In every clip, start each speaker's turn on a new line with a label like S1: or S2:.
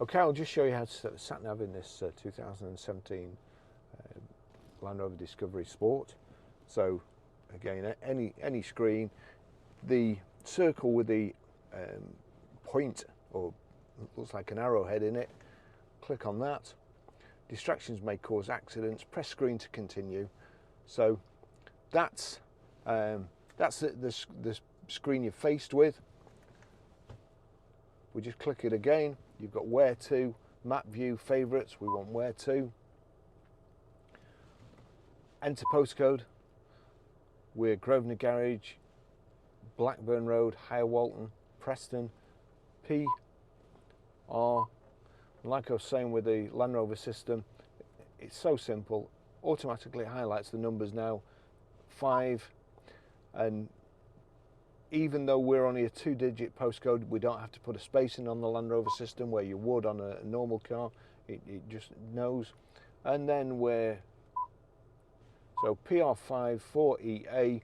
S1: Okay, I'll just show you how to set the sat nav in this 2017 Land Rover Discovery Sport. So again, any screen, the circle with the point, or looks like an arrowhead in it, click on that. Distractions may cause accidents, press screen to continue. So that's the screen you're faced with. We just click it again. You've got where to, map view, favourites, we want where to. Enter postcode. We're Grosvenor Garage, Blackburn Road, Higher Walton, Preston, PR. Like I was saying with the Land Rover system, it's so simple. Automatically highlights the numbers now, 5, and even though we're only a 2-digit postcode, we don't have to put a space in on the Land Rover system where you would on a normal car. It just knows. And then so PR5 4EA,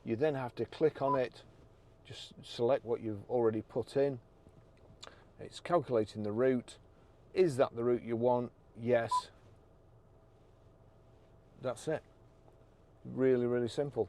S1: you then have to click on it, just select what you've already put in. It's calculating the route. Is that the route you want? Yes. That's it. Really, really simple.